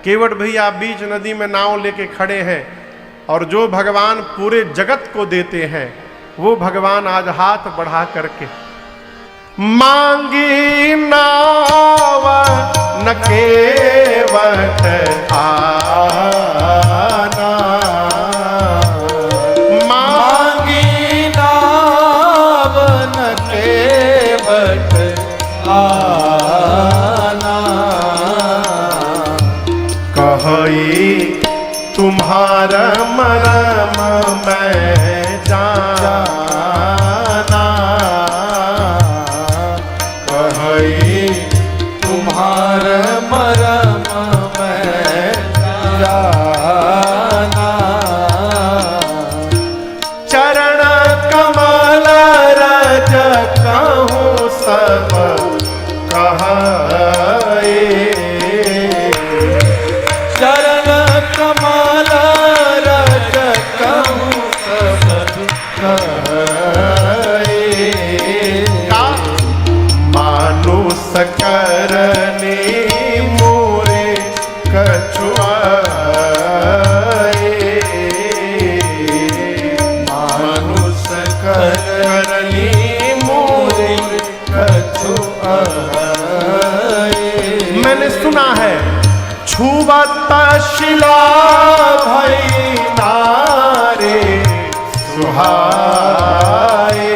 केवट भैया बीच नदी में नाव लेके खड़े हैं और जो भगवान पूरे जगत को देते हैं वो भगवान आज हाथ बढ़ा करके मांगी नाव न केवट आना, मांगी नाव न केवट आना, कही तुम्हारा मरम मैं जाना, कही तुम्हारा मरम मैं जाना, चरण कमल रज कहूँ सब कहे, चरण कमल रज कहूँ सब कहे, मानुष करने मोरे कछुआए, मानुष करनी मोरे कछुआए। मैंने सुना है छुबत शिला भई नारे सुहाए,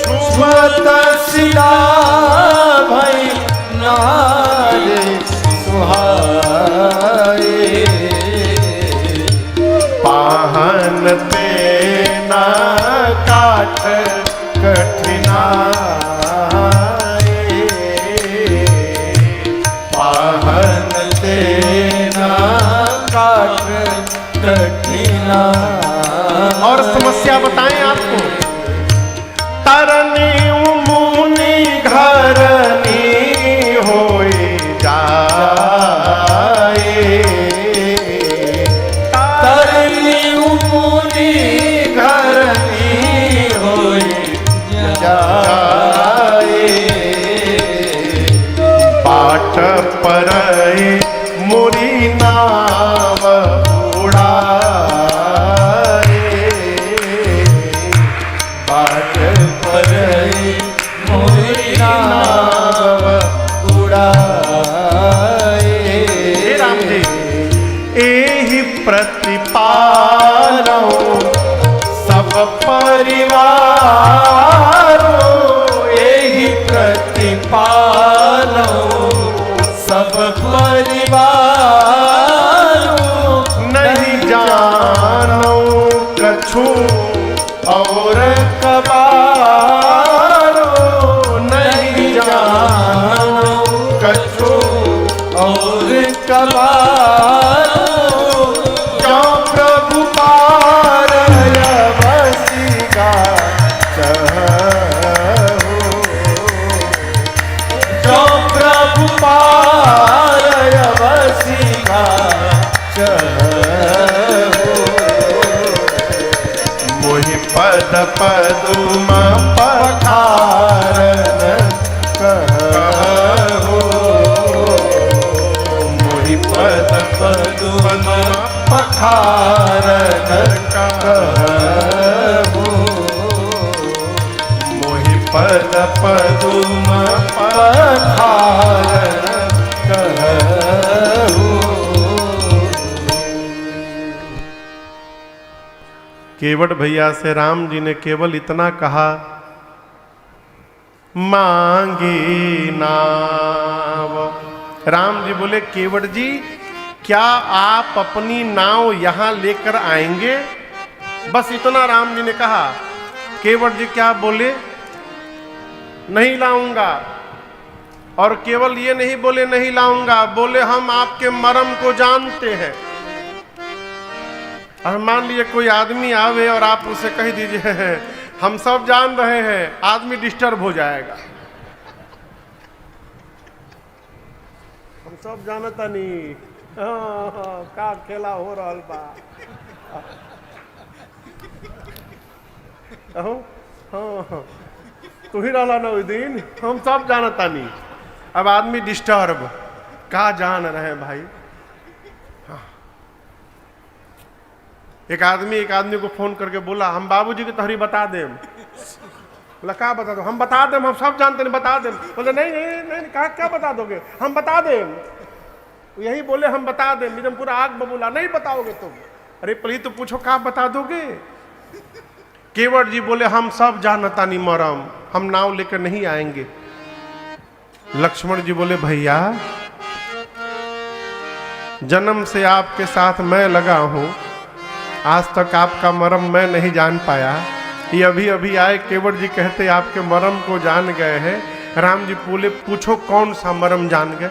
छुबत शिला भई नारे सुहाए, पाहन तेना काठ कठिनाए, पाहन देना काट कठिना। और समस्या बताएं आपको, तरनी मुनि घरनी होए जाए, तरनी मुनि घरनी होई जाए, पाट पर मुरी नाव उड़ाए, बाट पर मोरी नाव उड़ाए। हे राम जी, एहि प्रतिपालो सब परिवारो, एहि प्रतिपालो सब परिवारो, नहीं जानो कछु और कबारो, नहीं जानो कछु और कबारो, जो प्रभु पार अवसिका चहु, जो प्रभु पार अवसिका चहु, मोहि पद पदुम पठारन कहु, मोहि पद पदुम पठारन कहु, मोहि पद पदुम पठारन कहु। केवट भैया से राम जी ने केवल इतना कहा, मांगी नाव। राम जी बोले, केवट जी क्या आप अपनी नाव यहां लेकर आएंगे? बस इतना राम जी ने कहा। केवट जी क्या बोले? नहीं लाऊंगा। और केवल ये नहीं बोले नहीं लाऊंगा, बोले हम आपके मर्म को जानते हैं। और मान लीजिए कोई आदमी आवे और आप उसे कह दीजिए हम सब जान रहे हैं, आदमी डिस्टर्ब हो जाएगा। हम सब जानता नहीं का खेला हो रहा बा। हाँ तू ही रहला ना उस दिन, हम सब जानता नहीं। अब आदमी डिस्टर्ब, का जान रहे भाई। हाँ। एक आदमी को फोन करके बोला हम बाबूजी की तोहरी बता दें। बोला क्या बता दो? हम बता दें, हम सब जानते नहीं, बता दें। बोले नहीं नहीं नहीं, कहा क्या बता दोगे? हम बता दें। यही बोले हम बता दें, एकदम पूरा आग बबूला, नहीं बताओगे तुम। अरे पहले तो पूछो क्या बता दोगे? केवट जी बोले हम सब जानता नहीं मरम, हम नाव लेकर नहीं आएंगे। लक्ष्मण जी बोले भैया जन्म से आपके साथ मैं लगा हूं, आज तक आपका मरम मैं नहीं जान पाया। ये अभी अभी आए केवट जी कहते आपके मरम को जान गए हैं। राम जी बोले पूछो कौन सा मरम जान गए?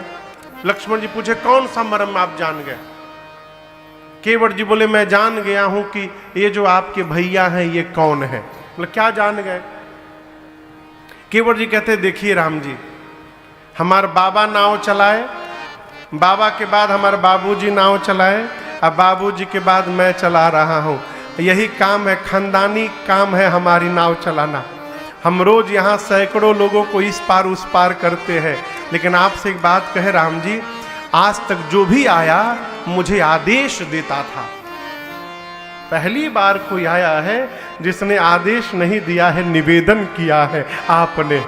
लक्ष्मण जी पूछे कौन सा मरम आप जान गए? केवट जी बोले मैं जान गया हूं कि ये जो आपके भैया हैं ये कौन है। बोले क्या जान गए? केवट जी कहते देखिए राम जी, हमारे बाबा नाव चलाए, बाबा के बाद हमारे बाबूजी नाव चलाए, अब बाबूजी के बाद मैं चला रहा हूं। यही काम है, खानदानी काम है हमारी नाव चलाना। हम रोज यहाँ सैकड़ों लोगों को इस पार उस पार करते हैं। लेकिन आपसे एक बात कहे राम जी, आज तक जो भी आया मुझे आदेश देता था। पहली बार कोई आया है जिसने आदेश नहीं दिया है, निवेदन किया है आपने।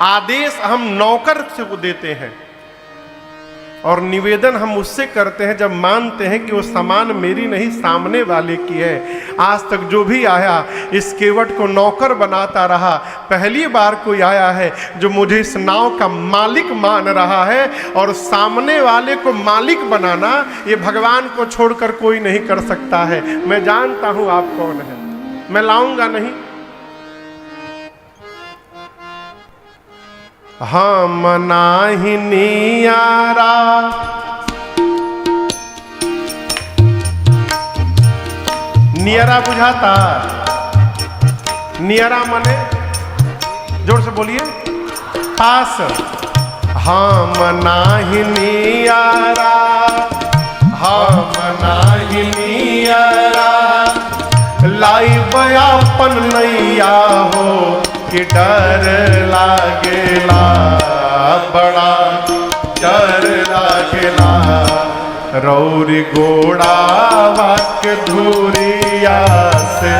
आदेश हम नौकर से को देते हैं और निवेदन हम उससे करते हैं जब मानते हैं कि वो सामान मेरी नहीं सामने वाले की है। आज तक जो भी आया इस केवट को नौकर बनाता रहा। पहली बार कोई आया है जो मुझे इस नाव का मालिक मान रहा है, और सामने वाले को मालिक बनाना ये भगवान को छोड़कर कोई नहीं कर सकता है। मैं जानता हूं आप कौन है, मैं लाऊंगा नहीं। हम नाही नियारा नियरा बुझाता? नियरा माने जोर से बोलिए पास। हम नाही नियारा, हम नाही नियरा, लाइब अपन नैया हो कि डर लागेला, बड़ा डर लागेला। रौरी गोड़ा वाक धुरिया से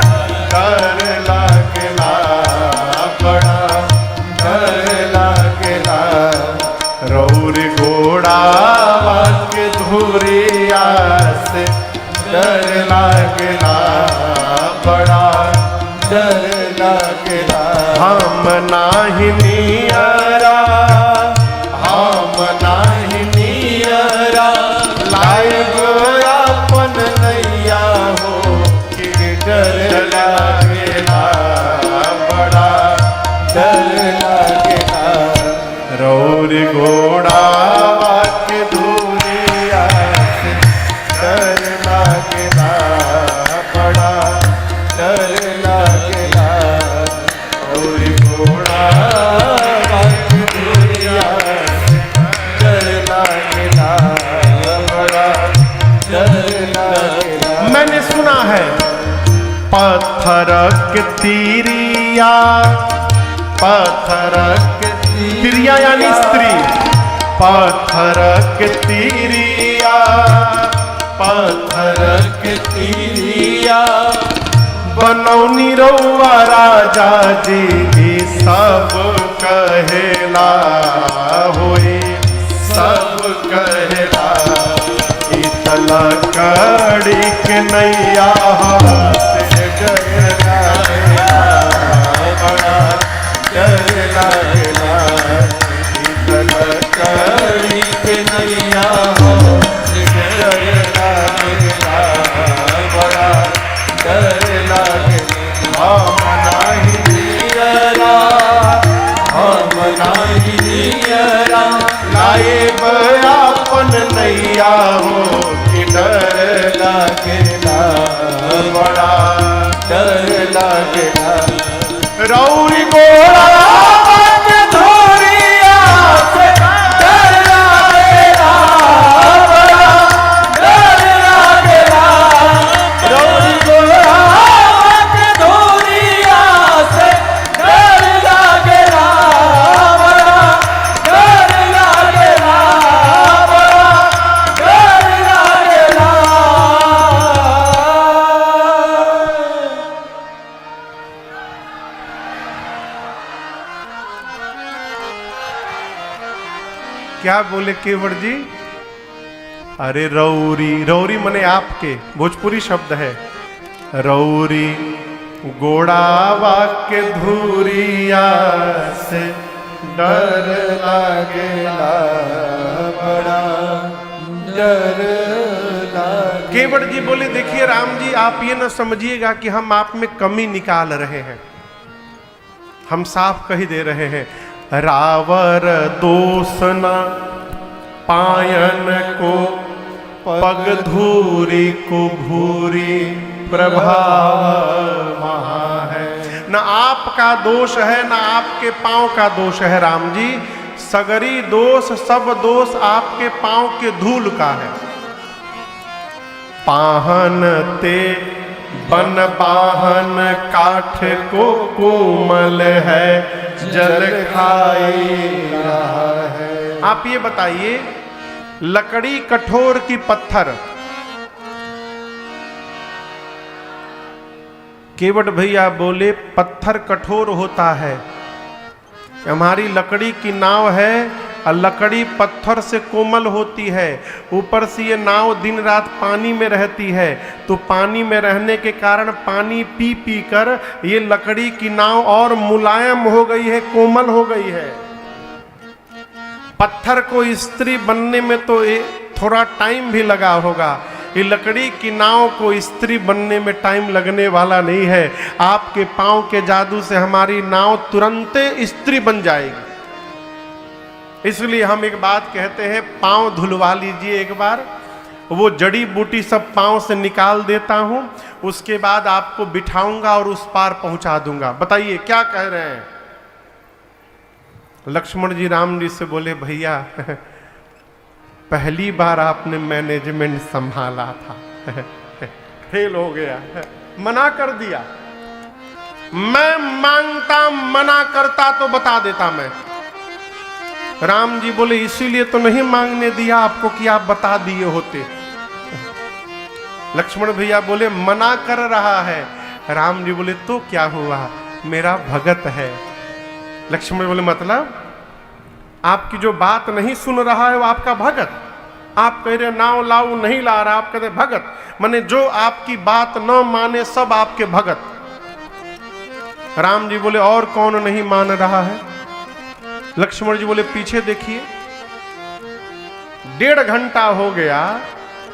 डर लागेला, बड़ा डर लागेला। रौरी गोड़ा वाक धुरिया से डर लागेला, बड़ा डर लागेला। हम नाही नियरा, हम नाही नियरा, लाइब अपन नैया हो कि डर लागेला, बड़ा डर लागेला। रौरी घोड़ा के धूरिया से डर लागेला, बड़ा डर लागेला। रौरी घोड़ा के धूरिया से डर लागेला, बड़ा डर लागेला। मैंने सुना है पत्थर के तीरिया, पत्थर के तीरिया यानी स्त्री, पत्थर के तीरिया, पत्थर के तीरिया, बनौनी रउआ राजा जी सब कहेला होई, सब कहेला। इतला कड़ी के नैया से डर लागेला, बड़ा डर लागेला। इतला कड़ी के नैया से डर लागेला, बड़ा डर लागेला। हम नाही नियरा, हम नाही नियरा, लाइब अपन नैया हो कि डर लागेला, बड़ा डर लागेला। रौरी गोड़ा के धोरिया से डर लागेला, बड़ा डर लागेला। रौरी गोड़ा के धोरिया से डर लागेला, बड़ा डर लागेला। क्या बोले केवट जी? अरे रौरी, रौरी मने आपके, भोजपुरी शब्द है। रौरी गोड़ावा के धूरिया से डर लागेला बड़ा डर लागे। केवट जी बोले देखिए राम जी, आप ये न समझिएगा कि हम आप में कमी निकाल रहे हैं, हम साफ कही दे रहे हैं। रावर दोष न पायन को पग धूरी को भूरी प्रभाव महा है। न आपका दोष है न आपके पांव का दोष है राम जी, सगरी दोष सब दोष आपके पांव के धूल का है। पाहन ते बन बाहन काठ को कोमल है जल खाई रहा है। आप ये बताइए, लकड़ी कठोर की पत्थर, केवट भैया बोले पत्थर कठोर होता है, हमारी लकड़ी की नाव है और लकड़ी पत्थर से कोमल होती है, ऊपर से ये नाव दिन रात पानी में रहती है, तो पानी में रहने के कारण पानी पी पी कर ये लकड़ी की नाव और मुलायम हो गई है, कोमल हो गई है। पत्थर को स्त्री बनने में तो थोड़ा टाइम भी लगा होगा, ये लकड़ी की नाव को स्त्री बनने में टाइम लगने वाला नहीं है। आपके पांव के जादू से हमारी नाव तुरंत स्त्री बन जाएगी। इसलिए हम एक बात कहते हैं, पांव धुलवा लीजिए एक बार, वो जड़ी बूटी सब पांव से निकाल देता हूं, उसके बाद आपको बिठाऊंगा और उस पार पहुंचा दूंगा। बताइए क्या कह रहे हैं? लक्ष्मण जी राम जी से बोले भैया पहली बार आपने मैनेजमेंट संभाला था फेल हो गया, मना कर दिया। मैं मांगता मना करता तो बता देता मैं। राम जी बोले इसीलिए तो नहीं मांगने दिया आपको कि आप बता दिए होते। लक्ष्मण भैया बोले मना कर रहा है। राम जी बोले तो क्या हुआ, मेरा भगत है। लक्ष्मण बोले मतलब आपकी जो बात नहीं सुन रहा है वो आपका भगत। आप कह रहे नाव लाऊ नहीं ला रहा, आप कहते भगत, माने जो आपकी बात न माने सब आपके भगत। राम जी बोले और कौन नहीं मान रहा है? लक्ष्मण जी बोले पीछे देखिए, 1.5 घंटा हो गया,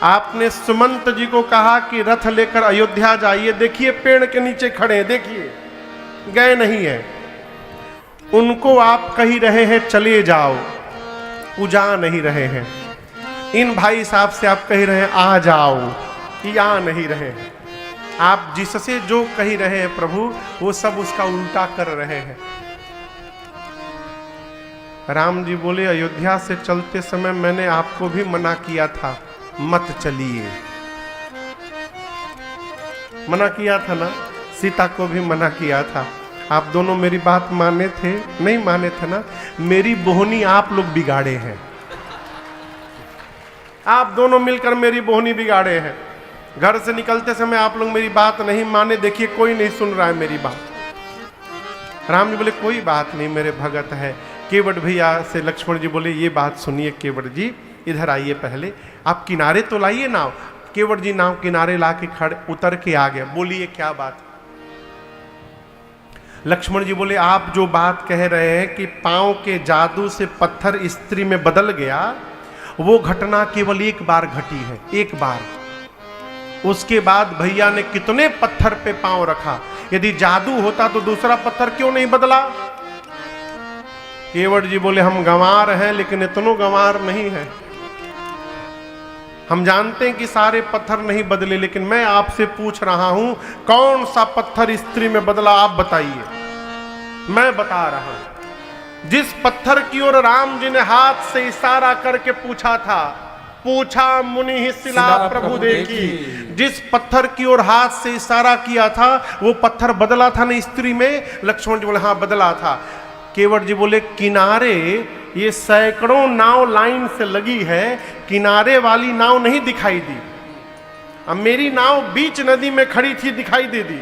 आपने सुमंत जी को कहा कि रथ लेकर अयोध्या जाइए, देखिए पेड़ के नीचे खड़े हैं, देखिए गए नहीं है। उनको आप कही रहे हैं चले जाओ, वो जा नहीं रहे हैं। इन भाई साहब से आप कह रहे हैं आ जाओ, कि आ नहीं रहे हैं। आप जिससे जो कही रहे हैं प्रभु, वो सब उसका उल्टा कर रहे हैं। राम जी बोले अयोध्या से चलते समय मैंने आपको भी मना किया था, मत चलिए। मना किया था ना, सीता को भी मना किया था। आप दोनों मेरी बात माने थे? नहीं माने थे ना। मेरी बोहनी आप लोग बिगाड़े हैं, आप दोनों मिलकर मेरी बोहनी बिगाड़े हैं। घर से निकलते समय आप लोग मेरी बात नहीं माने, देखिए कोई नहीं सुन रहा है मेरी बात। राम जी बोले कोई बात नहीं, मेरे भगत है। केवट भैया से लक्ष्मण जी बोले ये बात सुनिए केवट जी, इधर आइए, पहले आप किनारे तो लाइए नाव। केवट जी नाव किनारे ला के खड़े उतर के आ गए। बोलिए क्या बात? लक्ष्मण जी बोले आप जो बात कह रहे हैं कि पांव के जादू से पत्थर स्त्री में बदल गया, वो घटना केवल एक बार घटी है, एक बार। उसके बाद भैया ने कितने पत्थर पे पांव रखा। यदि जादू होता तो दूसरा पत्थर क्यों नहीं बदला? केवट जी बोले हम गंवार हैं, लेकिन इतनो गंवार नहीं है। हम जानते हैं कि सारे पत्थर नहीं बदले, लेकिन मैं आपसे पूछ रहा हूं कौन सा पत्थर स्त्री में बदला, आप बताइए। मैं बता रहा हूं, जिस पत्थर की ओर राम जी ने हाथ से इशारा करके पूछा था, पूछा मुनि ही शिला प्रभु देखी, जिस पत्थर की ओर हाथ से इशारा किया था वो पत्थर बदला था ना स्त्री में? लक्ष्मण जी बोले हाँ बदला था। केवट जी बोले किनारे ये सैकड़ों नाव लाइन से लगी है, किनारे वाली नाव नहीं दिखाई दी। अब मेरी नाव बीच नदी में खड़ी थी, दिखाई दे दी।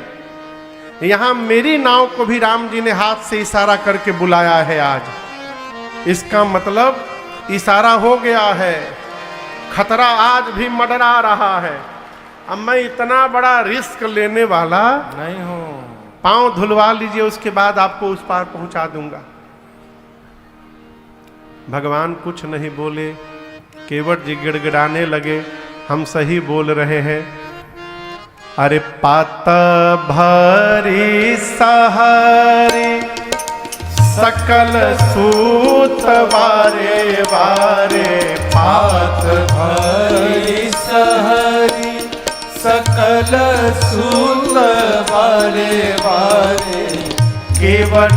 यहां मेरी नाव को भी राम जी ने हाथ से इशारा करके बुलाया है आज। इसका मतलब इशारा हो गया है, खतरा आज भी मंडरा रहा है। अब मैं इतना बड़ा रिस्क लेने वाला नहीं हूँ। पांव धुलवा लीजिए, उसके बाद आपको उस पार पहुंचा दूंगा। भगवान कुछ नहीं बोले, केवट जी गिड़गिड़ाने लगे, हम सही बोल रहे हैं। अरे पात भरी सहरी सकल सूत वारे वारे, पात भरी सहरी सकल सूत वारे वारे, केवट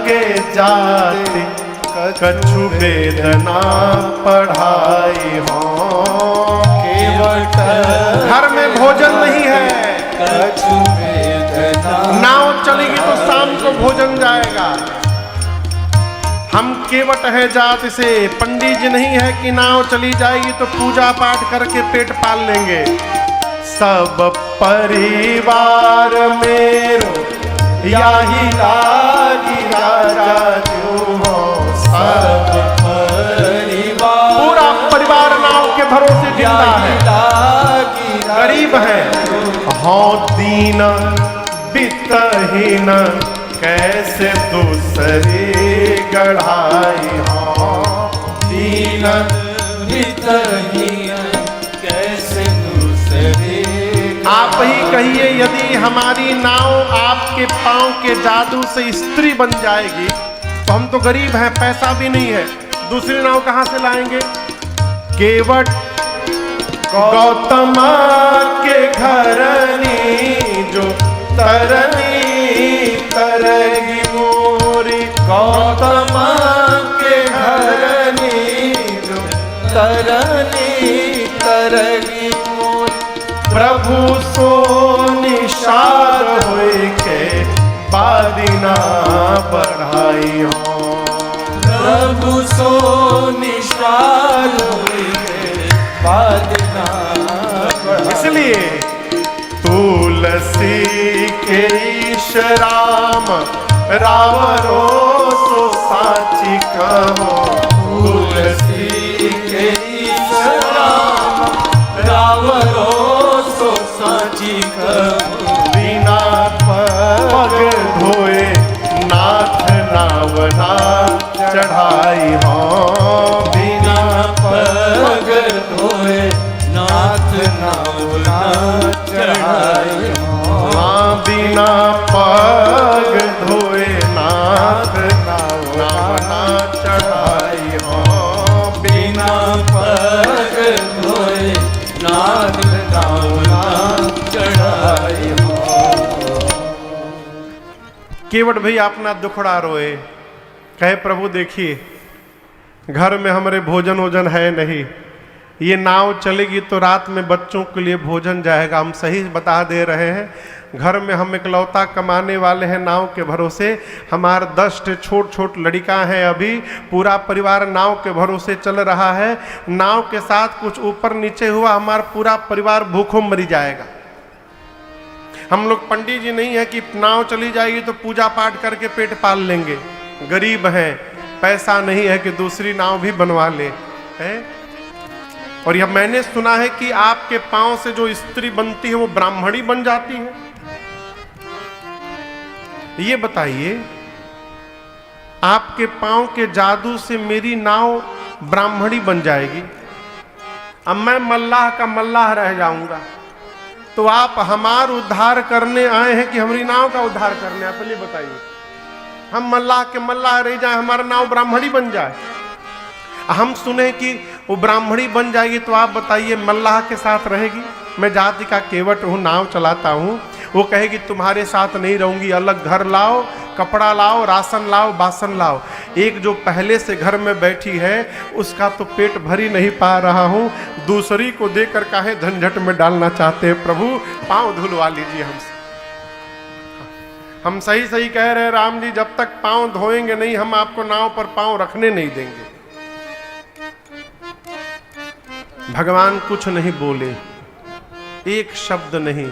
के जाति कछु वेदना पढ़ाई हो। केवट घर में भोजन नहीं है, कछु वेदना, नाव चलेगी तो शाम को भोजन जाएगा। हम केवट है जाति से, पंडित जी नहीं है कि नाव चली जाएगी तो पूजा पाठ करके पेट पाल लेंगे। सब परिवार मेरो याही लागी राजा क्यों हो। सब परिवार पूरा परिवार नाव के भरोसे जिंदा है, लागी गरीब है। हो दीन बितहीन कैसे दूसरी गढ़ाई हो। दीन वितहीन कैसे दूसरे। आप ही कहिए, यदि हमारी नाव आपके पांव के जादू से स्त्री बन जाएगी तो हम तो गरीब हैं, पैसा भी नहीं है, दूसरी नाव कहां से लाएंगे। केवट गौतम के घरनी जो तरनी तरगी मोरी। गौतम के घरनी जो तरनी तरगी मोर। प्रभु सो निशार होए के बादिना बढ़ाई हो। प्रभु सो निशार होए बादना बढ़ाई। इसलिए तुलसी के ईश राम रावरो सो साची कहो। तुलसी के ईश राम रावरो सो साची कहो। बिना पग धोए नाथ नावना चढ़ाई हो। बिना पग धोए नाथ नावना चढ़ाई हो। हाँ, बिना पग धोए नाथ नावना चढ़ाई हो। बिना पग धोए नाथ नावना चढ़ाई हो। केवट भैया अपना दुखड़ा रोए, कहे प्रभु देखिए घर में हमारे भोजन वोजन है नहीं, ये नाव चलेगी तो रात में बच्चों के लिए भोजन जाएगा। हम सही बता दे रहे हैं, घर में हम इकलौता कमाने वाले हैं नाव के भरोसे। हमारे 10 छोट छोट लड़का हैं, अभी पूरा परिवार नाव के भरोसे चल रहा है। नाव के साथ कुछ ऊपर नीचे हुआ हमारा पूरा परिवार भूखों मरी जाएगा। हम लोग पंडित जी नहीं है कि नाव चली जाएगी तो पूजा पाठ करके पेट पाल लेंगे। गरीब हैं, पैसा नहीं है कि दूसरी नाव भी बनवा ले है। और यह मैंने सुना है कि आपके पांव से जो स्त्री बनती है वो ब्राह्मणी बन जाती है। ये बताइए, आपके पांव के जादू से मेरी नाव ब्राह्मणी बन जाएगी, अब मैं मल्लाह का मल्लाह रह जाऊंगा, तो आप हमारा उद्धार करने आए हैं कि हमारी नाव का उद्धार करने? आप पहले बताइए। हम मल्लाह के मल्लाह रह जाए, हमारा नाव ब्राह्मणी बन जाए। हम सुने कि वो ब्राह्मणी बन जाएगी, तो आप बताइए मल्लाह के साथ रहेगी? मैं जाति का केवट हूँ, नाव चलाता हूँ, वो कहेगी तुम्हारे साथ नहीं रहूंगी, अलग घर लाओ, कपड़ा लाओ, राशन लाओ, बासन लाओ। एक जो पहले से घर में बैठी है उसका तो पेट भर ही नहीं पा रहा हूँ, दूसरी को देकर काहे झंझट में डालना चाहते हैं प्रभु? पांव धुलवा लीजिए हमसे। हम सही सही कह रहे हैं राम जी, जब तक पांव धोएंगे नहीं हम आपको नाव पर पांव रखने नहीं देंगे। भगवान कुछ नहीं बोले, एक शब्द नहीं।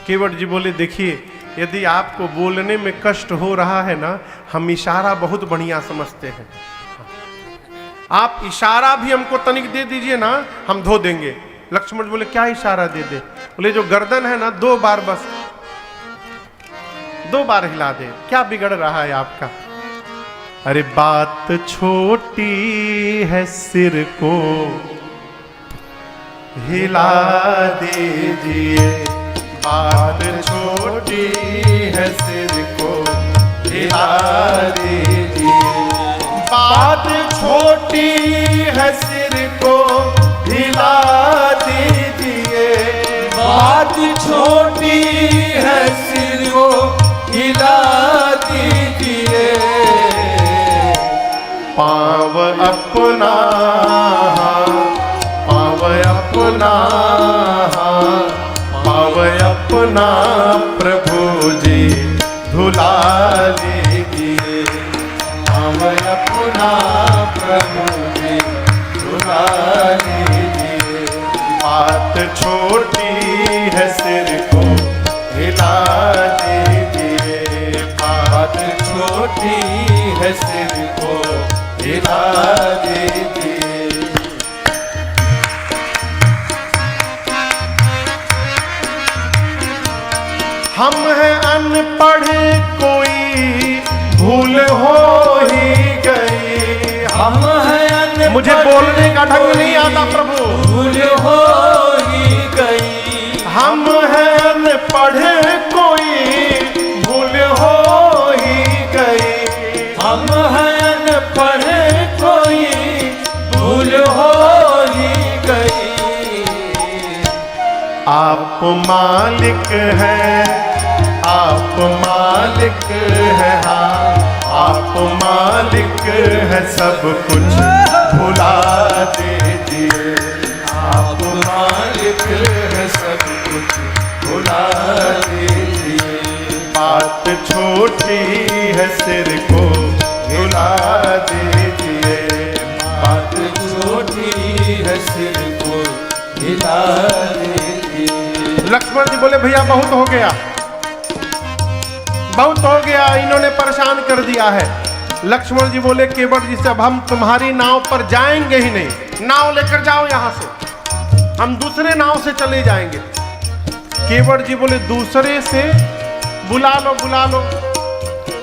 केवट जी बोले देखिए, यदि आपको बोलने में कष्ट हो रहा है ना, हम इशारा बहुत बढ़िया समझते हैं। आप इशारा भी हमको तनिक दे दीजिए ना, हम धो देंगे। लक्ष्मण बोले क्या इशारा दे दे? बोले जो गर्दन है ना 2 बार, बस 2 बार हिला दे, क्या बिगड़ रहा है आपका? अरे बात छोटी है, सिर को हिला दीजिए, बात छोटी है, सिर को हिला दीजिए, बात छोटी है, सिर को हिला दीजिए, बात छोटी है, सिर को हिला दीजिए, पाँव अपना, पाँव अपना, पाँव अपना प्रभु जी धुला लीजिए, पाँव अपना प्रभु जी धुला लीजिए, बात छोटी है, सिर को हिला दीजिए, बात छोटी है, सिर को हिला दीजिए। हम हैं अनपढ़, कोई भूल हो ही गई, हम हैं अनपढ़, मुझे बोलने का ढंग नहीं आता प्रभु, भूल हो ही गई, हम हैं अनपढ़, कोई भूल हो ही गई, हम हैं अनपढ़, कोई भूल हो ही गई, आप मालिक हैं, आप मालिक हैं, हाँ आप मालिक हैं, सब कुछ भुला दीजिए, आप मालिक है, सब कुछ भुला दीजिए, बात छोटी है, सिर को हिला दीजिए, बात छोटी है, सिर को हिला दीजिए। लक्ष्मण जी बोले भैया बहुत हो गया, बहुत हो गया, इन्होंने परेशान कर दिया है। लक्ष्मण जी बोले केवट जी से अब हम तुम्हारी नाव पर जाएंगे ही नहीं, नाव लेकर जाओ यहां से, हम दूसरे नाव से चले जाएंगे। केवट जी बोले दूसरे से बुला लो, बुला लो,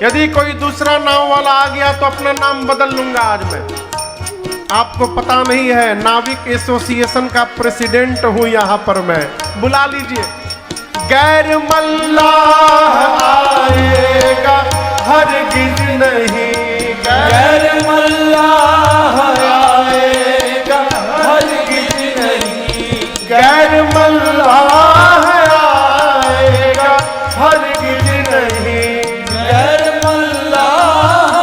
यदि कोई दूसरा नाव वाला आ गया तो अपना नाम बदल लूंगा आज मैं। आपको पता नहीं है, नाविक एसोसिएशन का प्रेसिडेंट हूं यहां पर मैं, बुला लीजिए। गैर मल्लाह आएगा हरगिज नहीं, गैर मल्लाह आएगा हरगिज नहीं, गैर मल्लाह आएगा हरगिज नहीं, गैर मल्लाह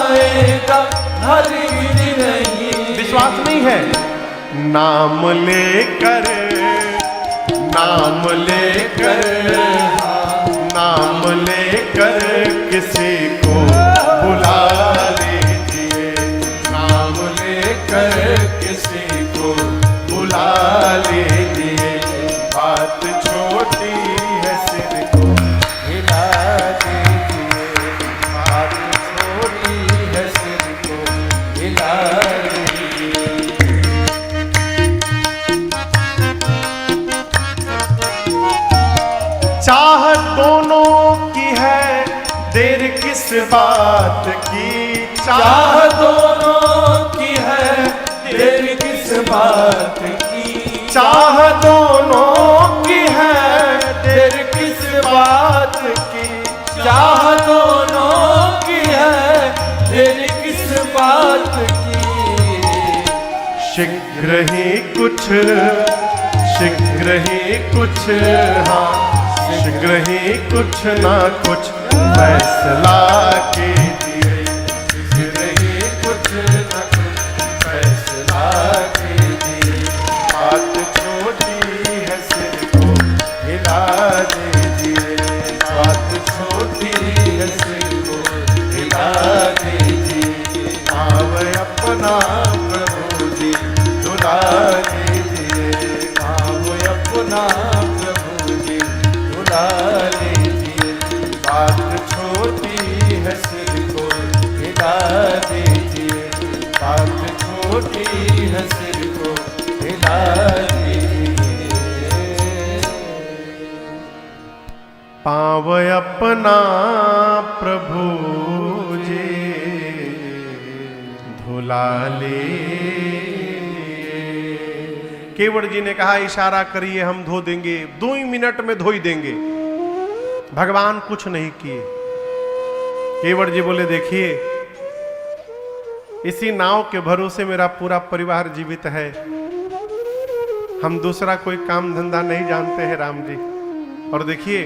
आएगा हरगिज नहीं। विश्वास नहीं है? नाम लेकर, नाम लेकर, नाम लेकर किसी को बुला लीजिए, नाम लेकर किसी को बुला लीजिए, बात छोटी है, सिर को हिला दीजिए, बात छोटी है, सिर को हिला दीजिए। चाह दोनों की है, देर किस बात की, चाह दोनों की है, देर किस बात की, चाह दोनों की है, देर किस बात की, चाह दोनों की है, देर किस बात की, शीघ्र ही कुछ, शीघ्र ही कुछ, हाँ शीघ्र ही कुछ ना कुछ फैसला कीजिए, शीघ्र ही कुछ ना कुछ फैसला कीजिए, बात छोटी है, सिर को हिला दीजिए, बात छोटी है, सिर को हिला दीजिए, पाँव अपना प्रभु जी धुला दीजिए, पाँव अपना प्रभु जी धुला लीजिए, बात छोटी है, सिर को रोटी है सिर को हिला दीजिए। पाँव अपना प्रभु जी धुला ले। केवट जी ने कहा इशारा करिए हम धो देंगे, 2 ही मिनट में धो ही देंगे। भगवान कुछ नहीं किए। केवट जी बोले देखिए इसी नाव के भरोसे मेरा पूरा परिवार जीवित है, हम दूसरा कोई काम धंधा नहीं जानते हैं राम जी। और देखिए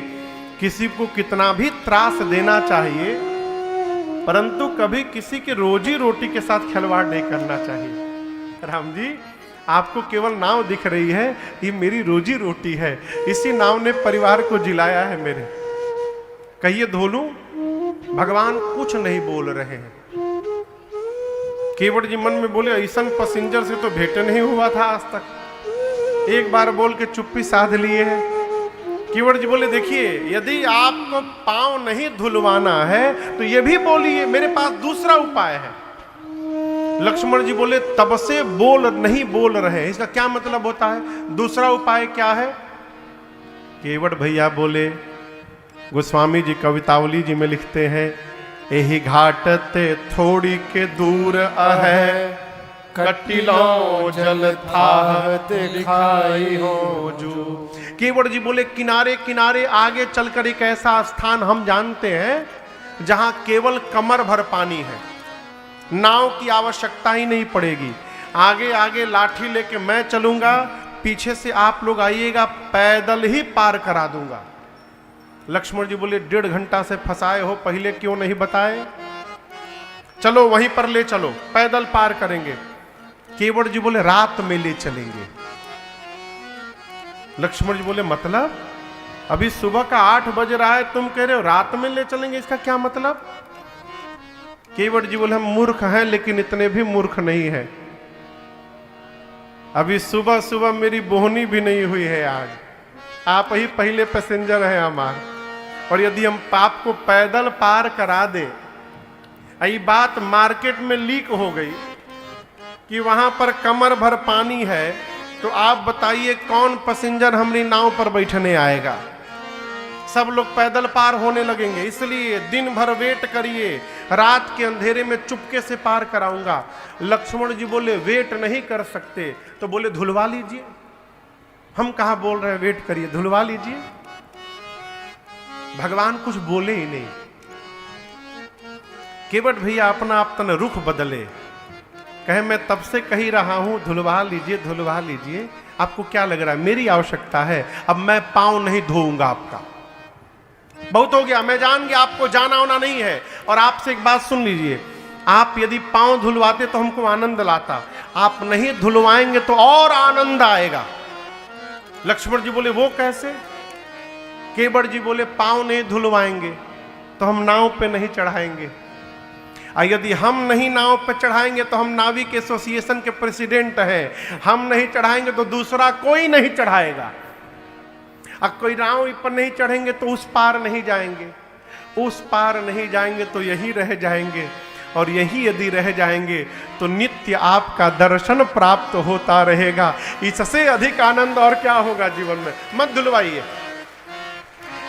किसी को कितना भी त्रास देना चाहिए परंतु कभी किसी की रोजी रोटी के साथ खिलवाड़ नहीं करना चाहिए। राम जी आपको केवल नाव दिख रही है, ये मेरी रोजी रोटी है, इसी नाव ने परिवार को जिलाया है मेरे। कहिए धो लूं? भगवान कुछ नहीं बोल रहे हैं। केवट जी मन में बोले ऐसा पैसेंजर से तो भेंट नहीं हुआ था आज तक, एक बार बोल के चुप्पी साध लिए है। केवट जी बोले देखिए यदि आपको पांव नहीं धुलवाना है तो ये भी बोलिए, मेरे पास दूसरा उपाय है। लक्ष्मण जी बोले तब से नहीं बोल रहे हैं, इसका क्या मतलब होता है? दूसरा उपाय क्या है? केवट भैया बोले गोस्वामी जी कवितावली जी में लिखते हैं एही घाट ते थोड़ी के दूर है, कटिलो जल थाहत दिखाई हो जू। केवट जी बोले किनारे किनारे आगे चलकर एक ऐसा स्थान हम जानते हैं जहां केवल कमर भर पानी है, नाव की आवश्यकता ही नहीं पड़ेगी। आगे आगे लाठी लेके मैं चलूंगा, पीछे से आप लोग आइएगा, पैदल ही पार करा दूंगा। लक्ष्मण जी बोले 1.5 घंटा से फंसाए हो, पहले क्यों नहीं बताए? चलो वहीं पर ले चलो, पैदल पार करेंगे। केवट जी बोले रात में ले चलेंगे। लक्ष्मण जी बोले मतलब? अभी सुबह का 8 बज रहा है, तुम कह रहे हो रात में ले चलेंगे, इसका क्या मतलब? केवट जी बोले हम मूर्ख हैं लेकिन इतने भी मूर्ख नहीं है। अभी सुबह सुबह मेरी बोहनी भी नहीं हुई है, आज आप ही पहले पैसेंजर हैं हमारे, और यदि हम आपको पैदल पार करा दें, ये बात मार्केट में लीक हो गई कि वहां पर कमर भर पानी है, तो आप बताइए कौन पैसेंजर हमारी नाव पर बैठने आएगा? सब लोग पैदल पार होने लगेंगे। इसलिए दिन भर वेट करिए, रात के अंधेरे में चुपके से पार कराऊंगा। लक्ष्मण जी बोले वेट नहीं कर सकते, तो बोले धुलवा लीजिए। हम कहा बोल रहे हैं वेट करिए, धुलवा लीजिए। भगवान कुछ बोले ही नहीं। केवट भैया अपना आप तन रुख बदले, कहे मैं तब से कही रहा हूं धुलवा लीजिए धुलवा लीजिए, आपको क्या लग रहा है? मेरी आवश्यकता है, अब मैं पांव नहीं धोऊंगा आपका, बहुत हो गया, मैं जान गया आपको जाना होना नहीं है। और आपसे एक बात सुन लीजिए, आप यदि पांव धुलवाते तो हमको आनंद लाता, आप नहीं धुलवाएंगे तो और आनंद आएगा। लक्ष्मण जी बोले वो कैसे? केवट जी बोले पांव नहीं धुलवाएंगे तो हम नाव पे नहीं चढ़ाएंगे, और यदि हम नहीं नाव पे चढ़ाएंगे तो हम नाविक एसोसिएशन के प्रेसिडेंट हैं, हम नहीं चढ़ाएंगे तो दूसरा कोई नहीं चढ़ाएगा। अब कोई नाव पर नहीं चढ़ेंगे तो उस पार नहीं जाएंगे, उस पार नहीं जाएंगे तो यही रह जाएंगे, और यही यदि रह जाएंगे तो नित्य आपका दर्शन प्राप्त होता रहेगा। इससे अधिक आनंद और क्या होगा जीवन में? मत धुलवाइए।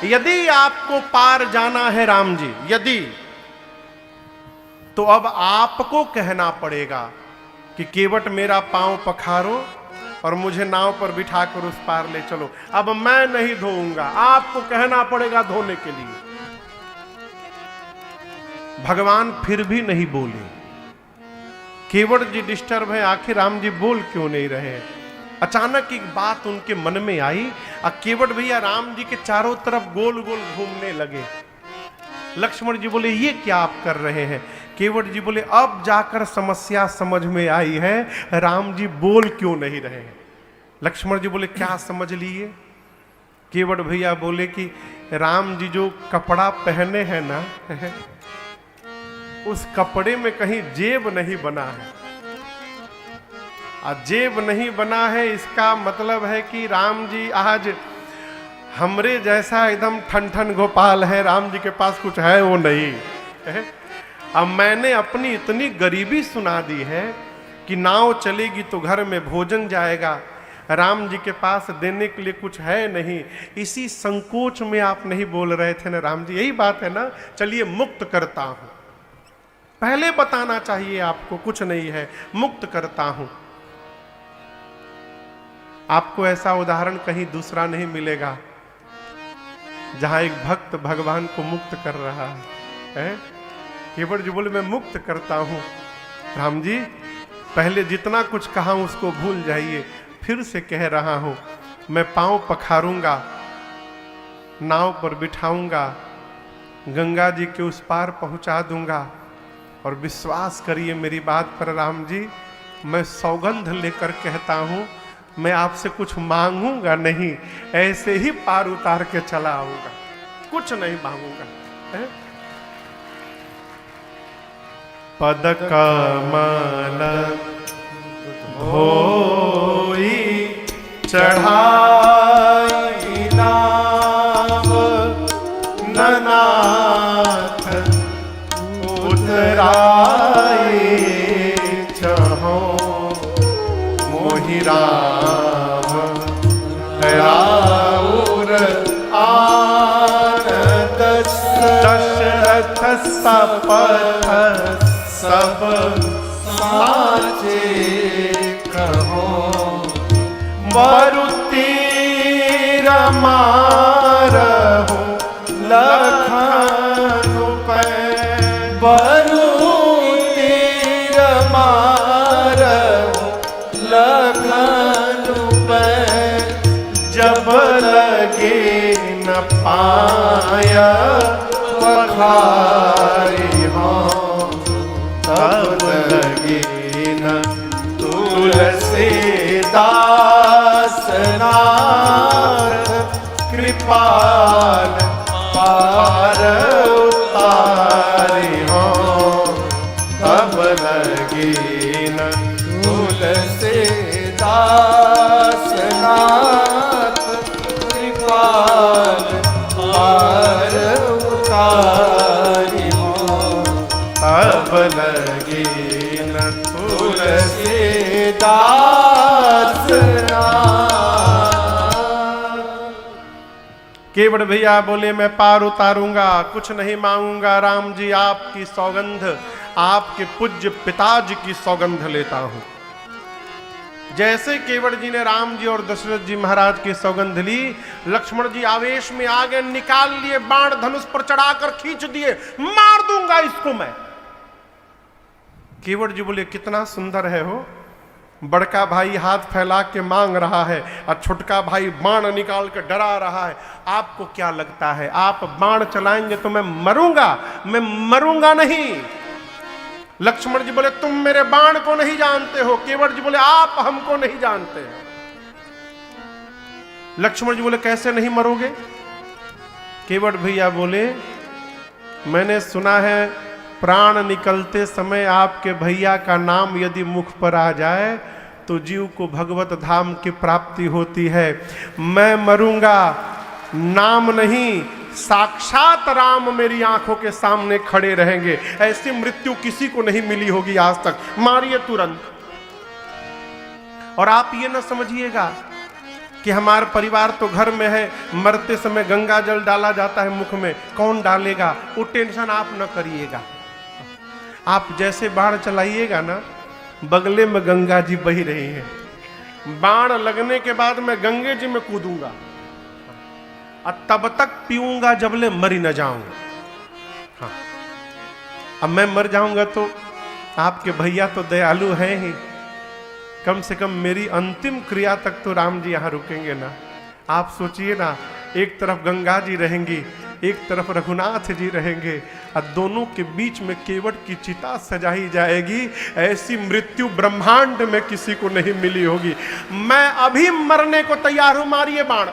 यदि आपको पार जाना है राम जी, यदि, तो अब आपको कहना पड़ेगा कि केवट मेरा पांव पखारो और मुझे नाव पर बिठाकर उस पार ले चलो। अब मैं नहीं धोऊंगा, आपको कहना पड़ेगा धोने के लिए। भगवान फिर भी नहीं बोले। केवट जी डिस्टर्ब है, आखिर राम जी बोल क्यों नहीं रहे? अचानक एक बात उनके मन में आई, और केवट भैया राम जी के चारों तरफ गोल गोल घूमने लगे। लक्ष्मण जी बोले ये क्या आप कर रहे हैं? केवट जी बोले अब जाकर समस्या समझ में आई है, राम जी बोल क्यों नहीं रहे हैं। लक्ष्मण जी बोले क्या समझ लिए? केवट भैया बोले कि राम जी जो कपड़ा पहने हैं ना, उस कपड़े में कहीं जेब नहीं बना है, और जेब नहीं बना है इसका मतलब है कि राम जी आज हमरे जैसा एकदम ठन ठन गोपाल है, राम जी के पास कुछ है वो नहीं है। अब मैंने अपनी इतनी गरीबी सुना दी है, कि नाव चलेगी तो घर में भोजन जाएगा, राम जी के पास देने के लिए कुछ है नहीं, इसी संकोच में आप नहीं बोल रहे थे ना राम जी, यही बात है ना। चलिए मुक्त करता हूं, पहले बताना चाहिए आपको, कुछ नहीं है, मुक्त करता हूं। आपको ऐसा उदाहरण कहीं दूसरा नहीं मिलेगा जहां एक भक्त भगवान को मुक्त कर रहा है। केवट जी बोले मैं मुक्त करता हूं। राम जी पहले जितना कुछ कहा उसको भूल जाइए, फिर से कह रहा हूं, मैं पांव पखारूंगा, नाव पर बिठाऊंगा, गंगा जी के उस पार पहुंचा दूंगा, और विश्वास करिए मेरी बात पर राम जी, मैं सौगंध लेकर कहता हूं, मैं आपसे कुछ मांगूंगा नहीं, ऐसे ही पार उतार के चला आऊंगा, कुछ नहीं मांगूंगा। पद कमल धोई चढ़ाई नाव, ननाथ उतराए चहो, मोहि राम राउर आन दशरथ सपथ सब साचे कहो, बरुतीर मारहु लखन पै, बरुतीर मारहु लखन पै, जब लगे न पाया पखारी हो, तब लगे न तुलसीदास नाथ, कृपाल पार उतारी हो, तब लगे न तुलसीदास नाथ, कृपाल पार उतारी हो, तब लगे न तुलसीदास नाथ। केवट भैया बोले मैं पार उतारूंगा, कुछ नहीं मांगूंगा, राम जी आपकी सौगंध, आपके पूज्य पिताजी की सौगंध लेता हूं। जैसे केवट जी ने राम जी और दशरथ जी महाराज की सौगंध ली, लक्ष्मण जी आवेश में आ गए, निकाल लिए बाण, धनुष पर चढ़ाकर खींच दिए, मार दूंगा इसको मैं। केवट जी बोले कितना सुंदर है हो, बड़का भाई हाथ फैला के मांग रहा है और छोटका भाई बाण निकाल के डरा रहा है, आपको क्या लगता है आप बाण चलाएंगे तो मैं मरूंगा नहीं। लक्ष्मण जी बोले तुम मेरे बाण को नहीं जानते हो, केवट जी बोले आप हमको नहीं जानते। लक्ष्मण जी बोले कैसे नहीं मरोगे? केवट भैया बोले मैंने सुना है प्राण निकलते समय आपके भैया का नाम यदि मुख पर आ जाए तो जीव को भगवत धाम की प्राप्ति होती है। मैं मरूंगा, नाम नहीं, साक्षात राम मेरी आंखों के सामने खड़े रहेंगे। ऐसी मृत्यु किसी को नहीं मिली होगी आज तक, मारिए तुरंत। और आप ये ना समझिएगा कि हमारा परिवार तो घर में है, मरते समय गंगा जल डाला जाता है मुख में, कौन डालेगा, वो टेंशन आप न करिएगा। आप जैसे बाण चलाइएगा ना, बगले में गंगा जी बही रही है, बाण लगने के बाद मैं गंगे जी में कूदूंगा और तब तक पीऊंगा जबले मरी न जाऊंगा। हाँ, अब मैं मर जाऊंगा तो आपके भैया तो दयालु हैं ही, कम से कम मेरी अंतिम क्रिया तक तो राम जी यहां रुकेंगे ना। आप सोचिए ना, एक तरफ गंगा जी रहेंगी, एक तरफ रघुनाथ जी रहेंगे और दोनों के बीच में केवट की चिता सजाई जाएगी। ऐसी मृत्यु ब्रह्मांड में किसी को नहीं मिली होगी। मैं अभी मरने को तैयार हूं, मारिए बाण।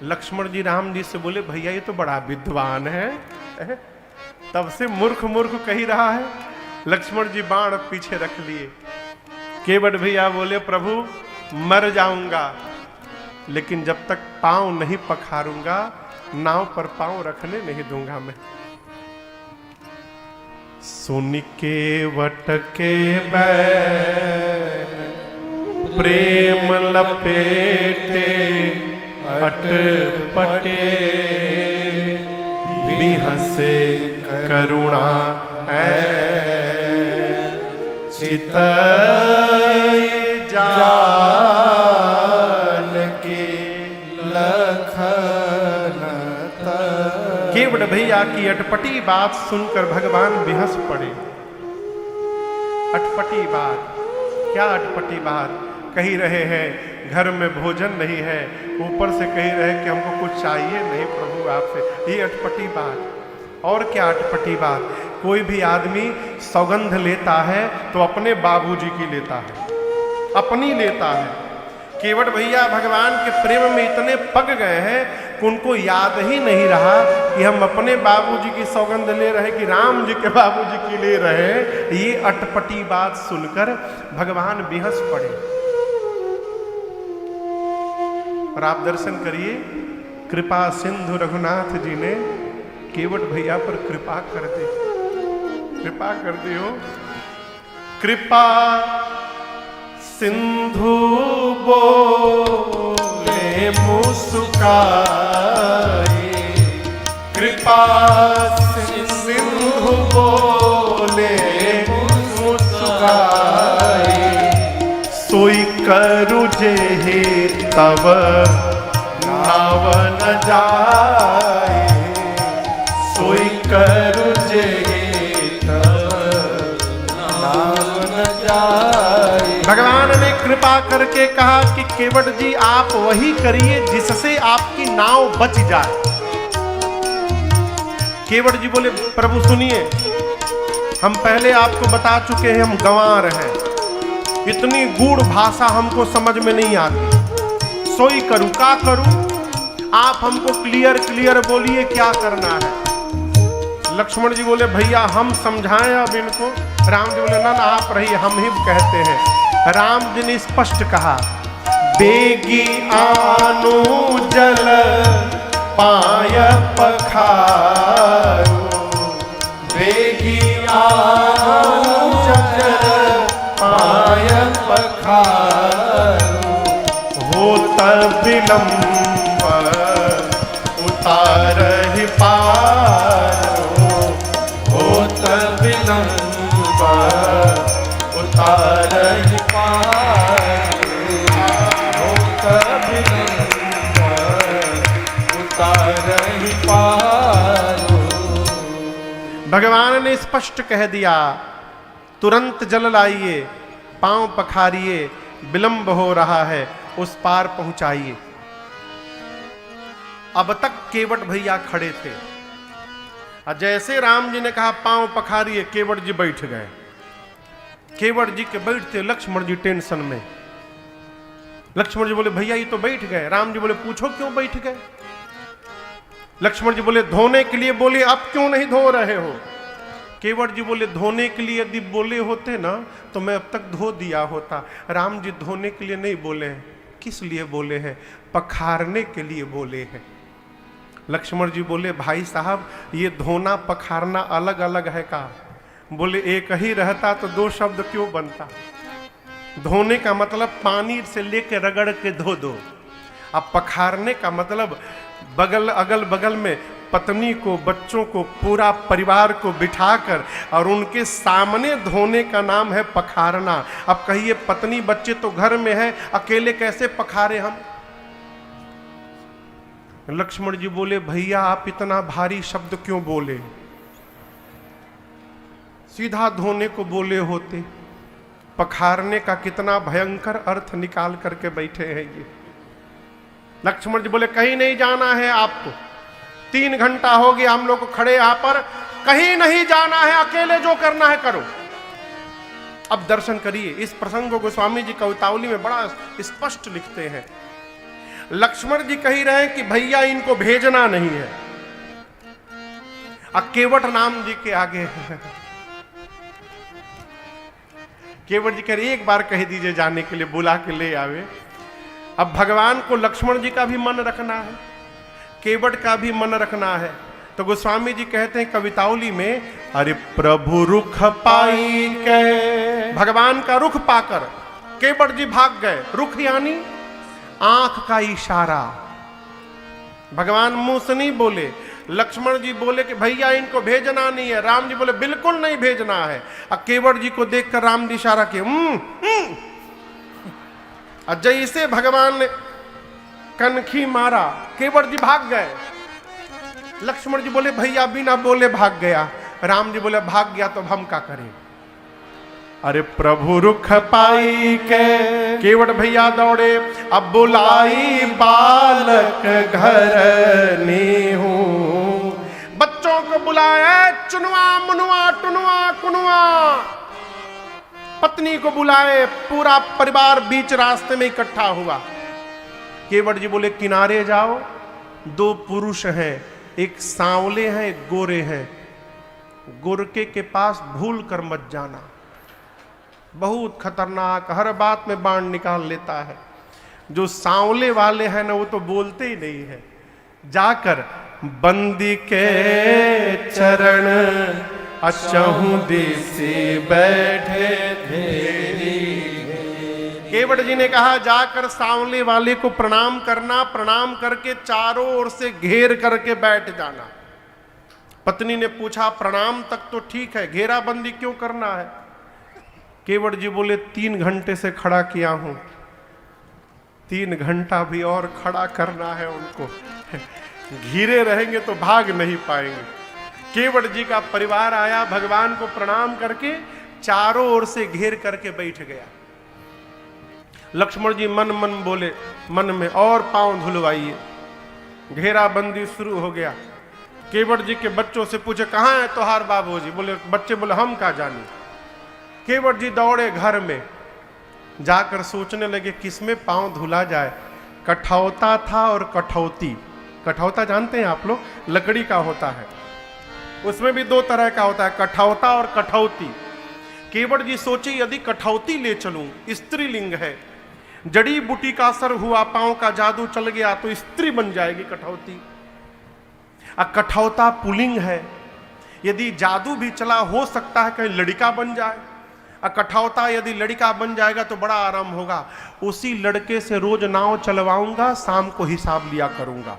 लक्ष्मण जी राम जी से बोले भैया ये तो बड़ा विद्वान है, तब से मूर्ख मूर्ख कही रहा है। लक्ष्मण जी बाण पीछे रख लिए। केवट भैया बोले प्रभु मर जाऊंगा, लेकिन जब तक पांव नहीं पखारूंगा नाव पर पांव रखने नहीं दूंगा मैं। सुन केवट के बैन प्रेम लपेटे अटपटे बिहसे करुणा चितय जान के लखन केवट भैया की अटपटी बात सुनकर भगवान बेहस पड़े। अटपटी बात, क्या अटपटी बात? कही रहे हैं घर में भोजन नहीं है, ऊपर से कही रहे कि हमको कुछ चाहिए नहीं प्रभु आपसे, ये अटपटी बात। और क्या अटपटी बात? कोई भी आदमी सौगंध लेता है तो अपने बाबूजी की लेता है, अपनी लेता है। केवट भैया भगवान के प्रेम में इतने पक गए हैं कि उनको याद ही नहीं रहा कि हम अपने बाबूजी की सौगंध ले रहे कि राम जी के बाबूजी की ले रहे। ये अटपटी बात सुनकर भगवान बेहस पड़े। और आप दर्शन करिए, कृपा सिंधु रघुनाथ जी ने केवट भैया पर कृपा कर दी, कृपा कर दी हो। कृपा सिंधु बोले मुस्काए, कृपा सिंधु बोले मुस्काए, सोई करु जेहि तब नाव न जाए, सोई करु जेहि तब नाव न जाए। भगवान ने कृपा करके कहा कि केवट जी आप वही करिए जिससे आपकी नाव बच जाए। केवट जी बोले प्रभु सुनिए, हम पहले आपको बता चुके हैं हम गंवार हैं, इतनी गूढ़ भाषा हमको समझ में नहीं आती, सोई करूं का करूं, आप हमको क्लियर क्लियर बोलिए क्या करना है। लक्ष्मण जी बोले भैया हम समझाएं अब इनको। राम जी बोले ना ना आप रहिए, हम ही कहते हैं। राम जी ने स्पष्ट कहा, बेगी आनु जल पाय पखारो, बेगी आनु जल पाय पखारो, होत विलंब उतारहि पारो, होत विलंब उतारहि पारो, होत विलंब उतारहि पारो। भगवान ने स्पष्ट कह दिया, तुरंत जल लाइए, पांव पखारिए, विलंब हो रहा है, उस पार पहुंचाइए। अब तक केवट भैया खड़े थे, और जैसे राम जी ने कहा पांव पखारिए, केवट जी बैठ गए। केवट जी के बैठते लक्ष्मण जी टेंशन में। लक्ष्मण जी बोले भैया ये तो बैठ गए। राम जी बोले पूछो क्यों बैठ गए। लक्ष्मण जी बोले धोने के लिए, बोले अब क्यों नहीं धो रहे हो। केवट जी बोले धोने के लिए यदि बोले होते ना तो मैं अब तक धो दिया होता। राम जी धोने के लिए नहीं बोले हैं, किस लिए बोले हैं, पखारने के लिए बोले हैं। लक्ष्मण जी बोले भाई साहब ये धोना पखारना अलग अलग है का। बोले एक ही रहता तो दो शब्द क्यों बनता। धोने का मतलब पानी से लेके रगड़ के धो दो, अब पखारने का मतलब बगल अगल बगल में पत्नी को, बच्चों को, पूरा परिवार को बिठाकर और उनके सामने धोने का नाम है पखारना। अब कहिए पत्नी बच्चे तो घर में है, अकेले कैसे पखारे हम। लक्ष्मण जी बोले भैया आप इतना भारी शब्द क्यों बोले, सीधा धोने को बोले होते। पखारने का कितना भयंकर अर्थ निकाल करके बैठे हैं ये। लक्ष्मण जी बोले कहीं नहीं जाना है आपको, 3 घंटा हो गया हम लोग को खड़े यहाँ पर, कहीं नहीं जाना है, अकेले जो करना है करो। अब दर्शन करिए, इस प्रसंग को गोस्वामी जी कवितावली में बड़ा स्पष्ट लिखते हैं। लक्ष्मण जी कह रहे हैं कि भैया इनको भेजना नहीं है, केवट राम जी के आगे केवट जी कह रहे एक बार कह दीजिए जाने के लिए, बुला के ले आवे। अब भगवान को लक्ष्मण जी का भी मन रखना है, केवट का भी मन रखना है। तो गोस्वामी जी कहते हैं कवितावली में, अरे प्रभु रुख पाई के, भगवान का रुख पाकर केवट जी भाग गए। रुख यानी आंख का इशारा। भगवान मुंह से नहीं बोले। लक्ष्मण जी बोले कि भैया इनको भेजना नहीं है। राम जी बोले बिल्कुल नहीं भेजना है। और केवट जी को देखकर राम जी इशारा किए। और जैसे भगवान ने कनखी मारा, केवट जी भाग गए। लक्ष्मण जी बोले भैया बिना बोले भाग गया। राम जी बोले भाग गया तो हम क्या करें। अरे प्रभु रुख पाई के केवट भैया दौड़े। अब बुलाई बालक घर नेहू, बच्चों को बुलाया, चुनवा मुनवा टुनवा कुनवा। पत्नी को बुलाए, पूरा परिवार बीच रास्ते में इकट्ठा हुआ। केवट जी बोले किनारे जाओ, दो पुरुष हैं, एक सांवले हैं एक गोरे हैं। गोरके के पास भूल कर मत जाना, बहुत खतरनाक, हर बात में बाण निकाल लेता है। जो सांवले वाले हैं ना वो तो बोलते ही नहीं है। जाकर बंदी के चरण अचहु दिसे बैठे थे। केवट जी ने कहा जाकर सांवले वाले को प्रणाम करना, प्रणाम करके चारों ओर से घेर करके बैठ जाना। पत्नी ने पूछा प्रणाम तक तो ठीक है, घेराबंदी क्यों करना है। केवट जी बोले 3 घंटे से खड़ा किया हूं, 3 घंटा भी और खड़ा करना है उनको। घिरे रहेंगे तो भाग नहीं पाएंगे। केवट जी का परिवार आया, भगवान को प्रणाम करके चारों ओर से घेर करके बैठ गया। लक्ष्मण जी मन मन बोले मन में, और पांव धुलवाइए। घेराबंदी शुरू हो गया। केवट जी के बच्चों से पूछे कहाँ है तोहार बाबूजी। बोले बच्चे बोले हम क्या जाने। केवट जी दौड़े घर में, जाकर सोचने लगे किसमें पांव धुला जाए। कठौता था और कठौती। कठौता जानते हैं आप लोग, लकड़ी का होता है। उसमें भी 2 तरह का होता है, कठौता और कठौती। केवट जी सोचे यदि कठौती ले चलूं, स्त्रीलिंग है, जड़ी बूटी का असर हुआ, पांव का जादू चल गया तो स्त्री बन जाएगी कठौती। कठौता पुलिंग है, यदि जादू भी चला हो सकता है कहीं लड़का बन जाए। कठौता यदि लड़का बन जाएगा तो बड़ा आराम होगा। उसी लड़के से रोज नाव चलवाऊंगा, शाम को हिसाब लिया करूंगा।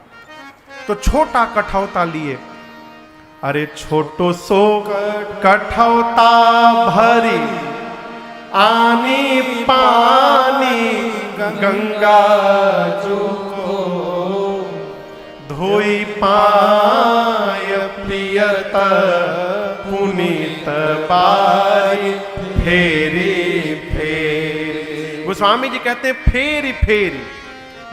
तो छोटा कठौता लिए। अरे छोटो सो कठौता भरी आनी पानी, गंगा जो धोई पाय प्रियत पुनीत बारी फेरी फेरी। गोस्वामी जी कहते हैं फेरी फेरी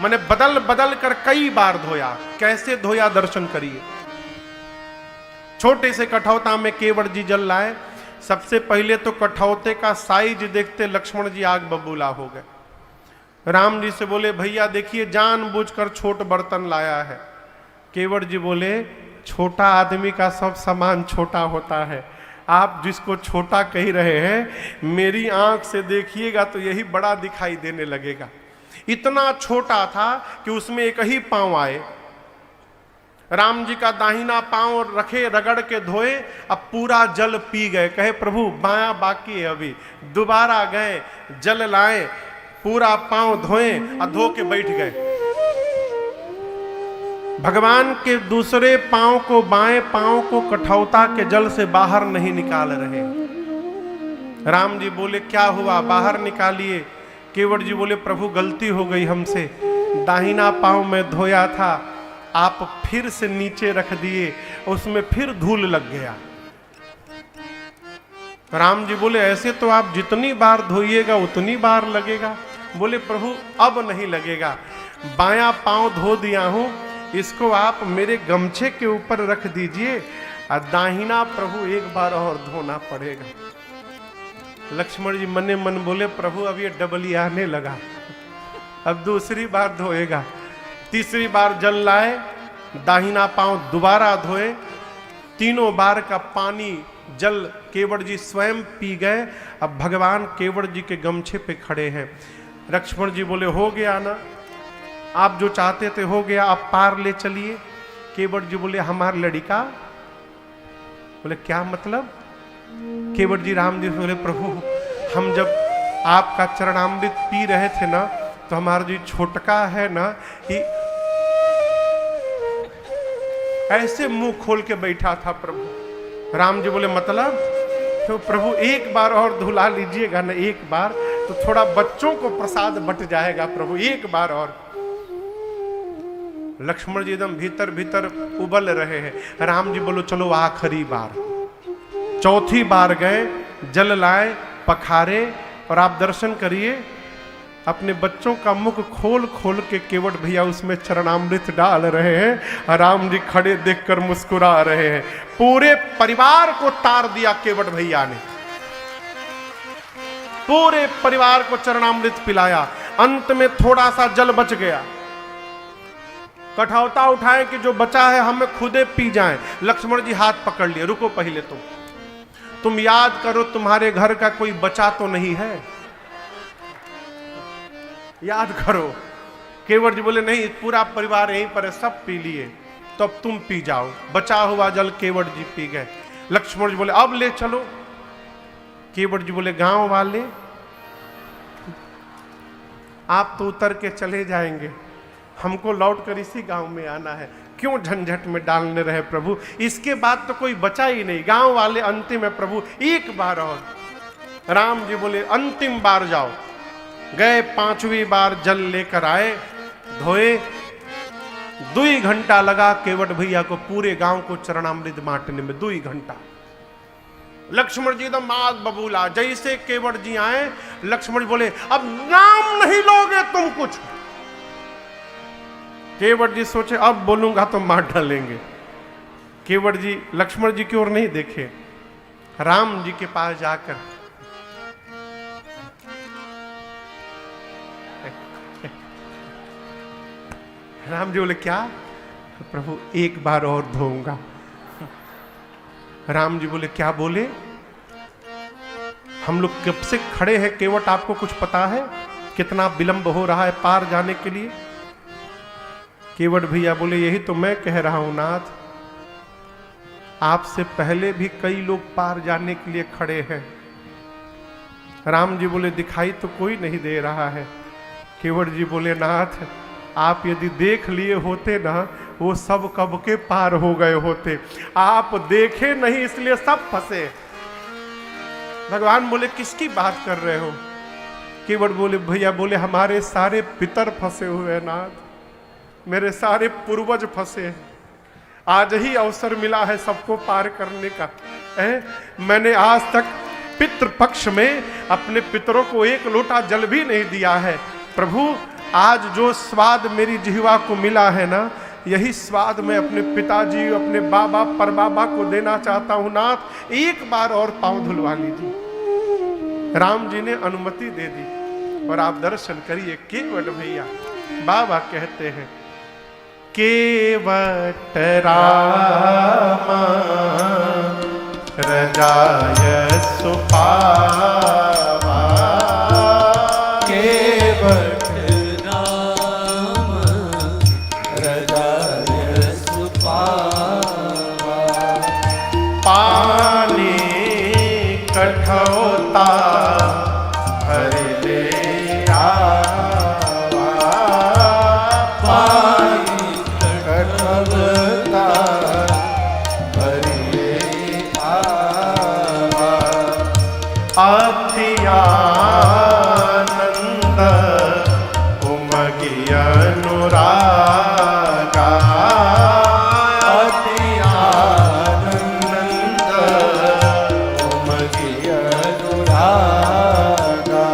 माने बदल बदल कर कई बार धोया। कैसे धोया दर्शन करिए। छोटे से कठौता में केवट जी जल लाए। सबसे पहले तो कठौते का साइज देखते लक्ष्मण जी आग बबूला हो गए। राम जी से बोले भैया देखिए जानबूझकर छोट बर्तन लाया है। केवट जी बोले छोटा आदमी का सब सामान छोटा होता है, आप जिसको छोटा कह रहे हैं मेरी आंख से देखिएगा तो यही बड़ा दिखाई देने लगेगा। इतना छोटा था कि उसमें एक ही पांव आए। राम जी का दाहिना पांव रखे, रगड़ के धोए, अब पूरा जल पी गए। कहे प्रभु बायां बाकी है अभी। दोबारा गए, जल लाए, पूरा पांव धोए और धो के बैठ गए। भगवान के दूसरे पांव को, बाएं पांव को कठौता के जल से बाहर नहीं निकाल रहे। राम जी बोले क्या हुआ, बाहर निकालिए। केवट जी बोले प्रभु गलती हो गई हमसे, दाहिना पांव में धोया था, आप फिर से नीचे रख दिए, उसमें फिर धूल लग गया। राम जी बोले ऐसे तो आप जितनी बार धोइएगा उतनी बार लगेगा। बोले प्रभु अब नहीं लगेगा, बायां पांव धो दिया हूं, इसको आप मेरे गमछे के ऊपर रख दीजिए और दाहिना प्रभु एक बार और धोना पड़ेगा। लक्ष्मण जी मने मन बोले प्रभु अब ये डबली आने लगा, अब दूसरी बार धोएगा। तीसरी बार जल लाए, दाहिना पांव दोबारा धोए, तीनों बार का पानी जल केवट जी स्वयं पी गए। अब भगवान केवट जी के गमछे पे खड़े हैं। लक्ष्मण जी बोले हो गया ना, आप जो चाहते थे हो गया, आप पार ले चलिए। केवट जी बोले हमार लड़का। बोले क्या मतलब? केवट जी राम जी से बोले प्रभु हम जब आपका चरणामृत पी रहे थे ना तो हमारा जो छोटका है ना ये ऐसे मुंह खोल के बैठा था प्रभु। राम जी बोले मतलब? तो प्रभु एक बार और धुला लीजिएगा ना, एक बार तो थोड़ा बच्चों को प्रसाद बट जाएगा प्रभु, एक बार और। लक्ष्मण जी एकदम भीतर भीतर उबल रहे हैं। राम जी बोलो चलो आखिरी बार। चौथी बार गए, जल लाए, पखारे और आप दर्शन करिए अपने बच्चों का मुख खोल खोल के केवट भैया उसमें चरणामृत डाल रहे हैं। राम जी खड़े देखकर मुस्कुरा रहे हैं। पूरे परिवार को तार दिया केवट भैया ने, पूरे परिवार को चरणामृत पिलाया। अंत में थोड़ा सा जल बच गया। कठौता उठाए कि जो बचा है हमें खुदे पी जाएं। लक्ष्मण जी हाथ पकड़ लिए, रुको पहले तुम याद करो तुम्हारे घर का कोई बचा तो नहीं है, याद करो। केवट जी बोले नहीं पूरा परिवार यहीं पर है, सब पी लिए, तो अब तुम पी जाओ। बचा हुआ जल केवट जी पी गए। लक्ष्मण जी बोले अब ले चलो। केवट जी बोले गांव वाले आप तो उतर के चले जाएंगे, हमको लौट कर इसी गांव में आना है, क्यों झंझट में डालने रहे प्रभु। इसके बाद तो कोई बचा ही नहीं, गांव वाले अंतिम है प्रभु, एक बार और। राम जी बोले अंतिम बार जाओ। गए, पांचवी बार जल लेकर आए, धोए। 2 घंटा लगा केवट भैया को पूरे गांव को चरणामृत बांटने में, 2 घंटा। लक्ष्मण जी एकदम आग बबूला। जैसे केवट जी आए, लक्ष्मण जी बोले अब नाम नहीं लोगे तुम कुछ। केवट जी सोचे अब बोलूंगा तो मार डालेंगे। केवट जी लक्ष्मण जी की ओर नहीं देखे, राम जी के पास जाकर राम जी बोले क्या? प्रभु एक बार और धोऊंगा। राम जी बोले क्या बोले? हम लोग कब से खड़े हैं केवट, आपको कुछ पता है कितना विलंब हो रहा है पार जाने के लिए? केवट भैया बोले यही तो मैं कह रहा हूं नाथ, आपसे पहले भी कई लोग पार जाने के लिए खड़े हैं। राम जी बोले दिखाई तो कोई नहीं दे रहा है। केवट जी बोले नाथ आप यदि देख लिए होते ना वो सब कब के पार हो गए होते, आप देखे नहीं इसलिए सब फंसे। भगवान बोले किसकी बात कर रहे हो? केवट बोले भैया बोले हमारे सारे पितर फंसे हुए हैं नाथ, मेरे सारे पूर्वज फंसे हैं, आज ही अवसर मिला है सबको पार करने का। मैंने आज तक पितृपक्ष में अपने पितरों को एक लोटा जल भी नहीं दिया है। प्रभु आज जो स्वाद मेरी जिह्वा को मिला है ना, यही स्वाद मैं अपने पिताजी अपने बाबा परबाबा को देना चाहता हूं नाथ, एक बार और पांव धुलवा लीजिए। राम जी ने अनुमति दे दी और आप दर्शन करिए। केवट भैया बाबा कहते हैं केवट रामा रजाय सुपावा, केवट राम रजाय सुपावा, पानी कठौता भर ले आवा, पानी कठौता भर ले आवा, अति आनंद उमगी अनुरागा, अति आनंद उमगी अनुरागा,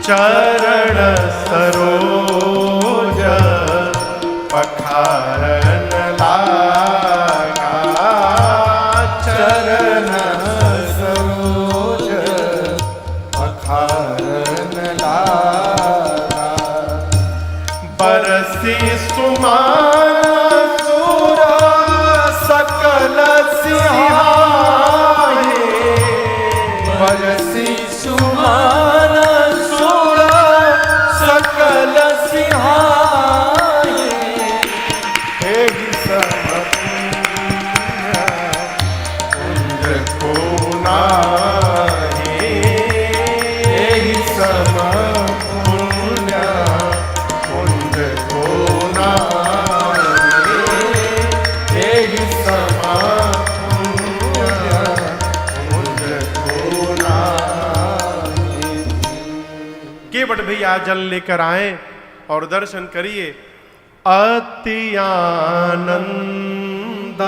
चरण सरोज पखारन लागा, चरण सरोज पखारन लागा, बरसी सुमान सुरा सकल सिंहाए, बरसी सुमान सुरा सकल सिंहाए, हे ईसा सम पुण्य कुंज को नाई, यही सम पुण्य कुंज को नाई। केवट भैया जल लेकर आए और दर्शन करिए। अति आनंद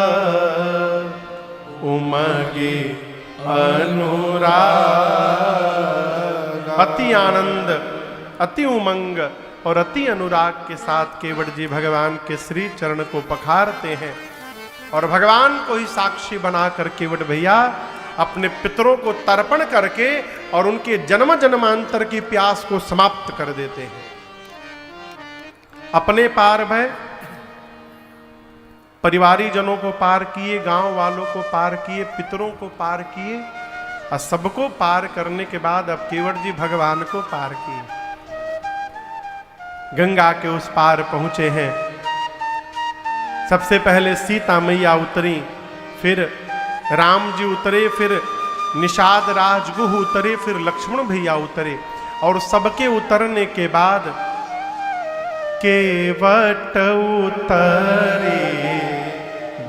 उमगे अनुराग। अति आनंद, अति उमंग और अति अनुराग के साथ केवट जी भगवान के श्री चरण को पखारते हैं और भगवान को ही साक्षी बनाकर केवट भैया अपने पितरों को तर्पण करके और उनके जन्म जन्मांतर की प्यास को समाप्त कर देते हैं। अपने पार भय, परिवारी जनों को पार किए, गांव वालों को पार किए, पितरों को पार किए और सबको पार करने के बाद अब केवट जी भगवान को पार किए। गंगा के उस पार पहुंचे हैं। सबसे पहले सीता मैया उतरी, फिर राम जी उतरे, फिर निषाद राजगुह उतरे, फिर लक्ष्मण भैया उतरे और सबके उतरने के बाद केवट उतरे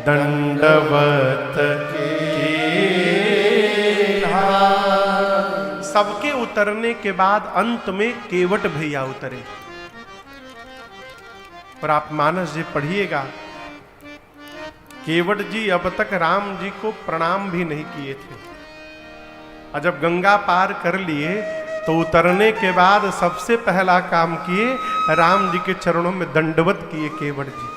दंडवत सबके उतरने के बाद अंत में केवट भैया उतरे। और आप मानस जी पढ़िएगा, केवट जी अब तक राम जी को प्रणाम भी नहीं किए थे और जब गंगा पार कर लिए तो उतरने के बाद सबसे पहला काम किए, राम जी के चरणों में दंडवत किए केवट जी।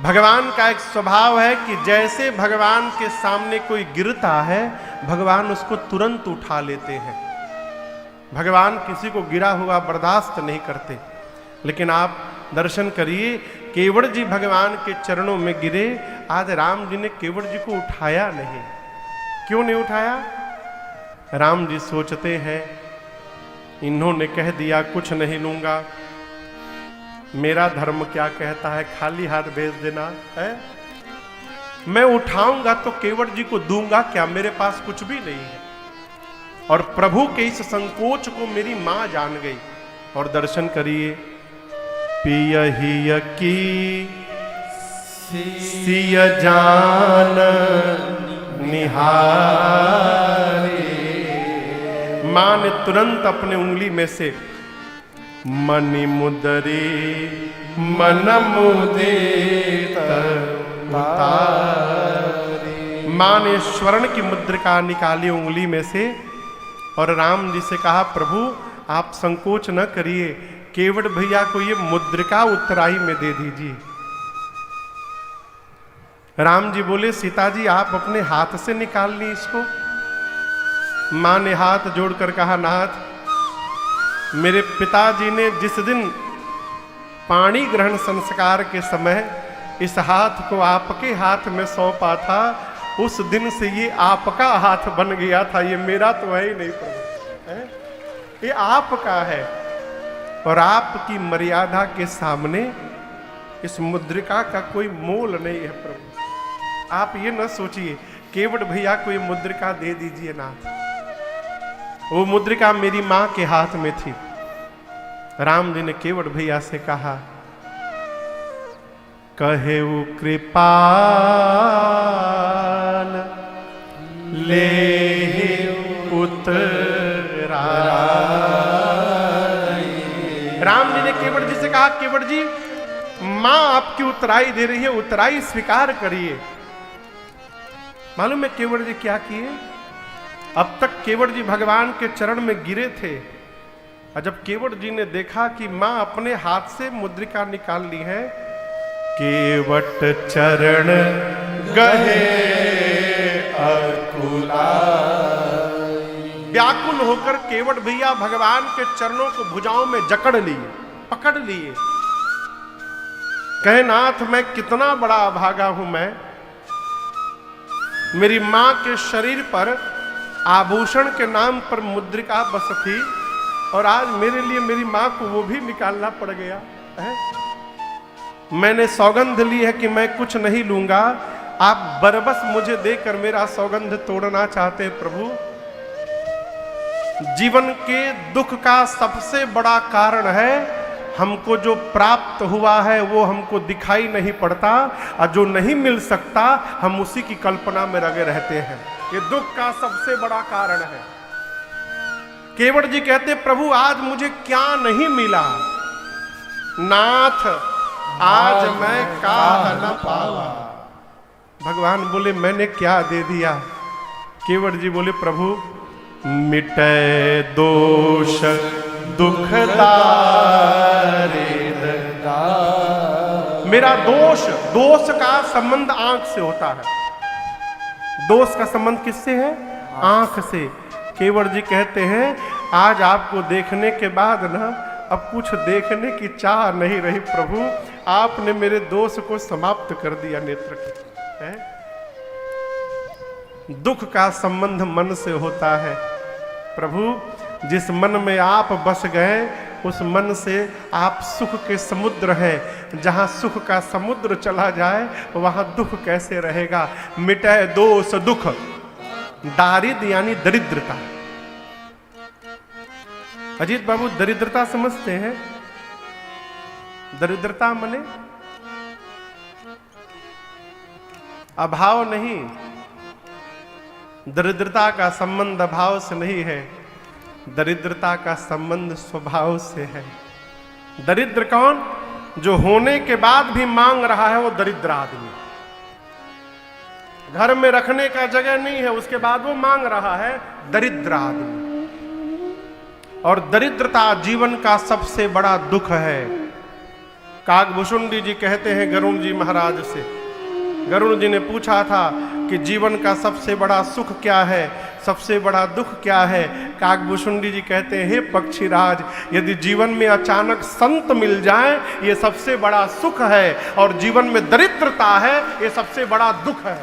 भगवान का एक स्वभाव है कि जैसे भगवान के सामने कोई गिरता है, भगवान उसको तुरंत उठा लेते हैं। भगवान किसी को गिरा हुआ बर्दाश्त नहीं करते। लेकिन आप दर्शन करिए, केवट जी भगवान के चरणों में गिरे, आज राम जी ने केवट जी को उठाया नहीं। क्यों नहीं उठाया? राम जी सोचते हैं, इन्होंने कह दिया कुछ नहीं लूंगा, मेरा धर्म क्या कहता है खाली हाथ भेज देना है। मैं उठाऊंगा तो केवट जी को दूंगा क्या? मेरे पास कुछ भी नहीं है। और प्रभु के इस संकोच को मेरी मां जान गई। और दर्शन करिए, पियहिय की सिय जान निहारे। मां ने तुरंत अपने उंगली में से मणि मुदरी मन मुदित उतारी, मां ने स्वर्ण की मुद्रिका निकाली उंगली में से और राम जी से कहा, प्रभु आप संकोच न करिए, केवट भैया को ये मुद्रिका उत्तराई में दे दीजिए। राम जी बोले, सीता जी आप अपने हाथ से निकाल ली इसको। मां ने हाथ जोड़कर कहा, नाथ मेरे पिताजी ने जिस दिन पाणी ग्रहण संस्कार के समय इस हाथ को आपके हाथ में सौंपा था, उस दिन से ये आपका हाथ बन गया था, ये मेरा तो है ही नहीं प्रभु, ये आपका है। और आपकी मर्यादा के सामने इस मुद्रिका का कोई मोल नहीं है प्रभु। आप ये न सोचिए, केवट भैया को ये मुद्रिका दे दीजिए नाथ। वो मुद्रिका मेरी मां के हाथ में थी। राम जी ने केवट भैया से कहा, कहेऊ कृपाल ले उतरा। राम जी ने केवट जी से कहा, केवट जी मां आपकी उतराई दे रही है, उतराई स्वीकार करिए। मालूम है केवट जी क्या किए? अब तक केवट जी भगवान के चरण में गिरे थे और जब केवट जी ने देखा कि मां अपने हाथ से मुद्रिका निकाल ली है, केवट चरण गहे अकुला। व्याकुल होकर केवट भैया भगवान के चरणों को भुजाओं में जकड़ लिए, पकड़ लिए। कहे, नाथ मैं कितना बड़ा अभागा हूं। मैं मेरी मां के शरीर पर आभूषण के नाम पर मुद्रिका बस थी और आज मेरे लिए मेरी मां को वो भी निकालना पड़ गया है। मैंने सौगंध ली है कि मैं कुछ नहीं लूंगा, आप बरबस मुझे देकर मेरा सौगंध तोड़ना चाहते हैं प्रभु। जीवन के दुख का सबसे बड़ा कारण है हमको जो प्राप्त हुआ है वो हमको दिखाई नहीं पड़ता, और जो नहीं मिल सकता हम उसी की कल्पना में लगे रहते हैं। ये दुख का सबसे बड़ा कारण है। केवट जी कहते प्रभु आज मुझे क्या नहीं मिला, नाथ आज मैं काह न पावा। भगवान बोले मैंने क्या दे दिया? केवट जी बोले प्रभु मिटे दोष दुख दारे। मेरा दोष का संबंध आंख से होता है। दोष का संबंध किससे है? आंख से। केवट जी कहते हैं आज आपको देखने के बाद ना अब कुछ देखने की चाह नहीं रही प्रभु, आपने मेरे दोष को समाप्त कर दिया नेत्र के। है? दुख का संबंध मन से होता है। प्रभु जिस मन में आप बस गए उस मन से आप सुख के समुद्र हैं। जहां सुख का समुद्र चला जाए वहां दुख कैसे रहेगा? मिटे दोष दुख, दारिद्र यानी दरिद्रता। अजीत बाबू दरिद्रता समझते हैं? दरिद्रता माने अभाव नहीं, दरिद्रता का संबंध अभाव से नहीं है, दरिद्रता का संबंध स्वभाव से है। दरिद्र कौन? जो होने के बाद भी मांग रहा है वो दरिद्र आदमी। घर में रखने का जगह नहीं है उसके बाद वो मांग रहा है, दरिद्र आदमी। और दरिद्रता जीवन का सबसे बड़ा दुख है। काकभूषुंडी जी कहते हैं गरुण जी महाराज से, गरुण जी ने पूछा था कि जीवन का सबसे बड़ा सुख क्या है, सबसे बड़ा दुख क्या है? काकभूषुंडी जी कहते हैं हे पक्षीराज, यदि जीवन में अचानक संत मिल जाए ये सबसे बड़ा सुख है, और जीवन में दरिद्रता है ये सबसे बड़ा दुख है।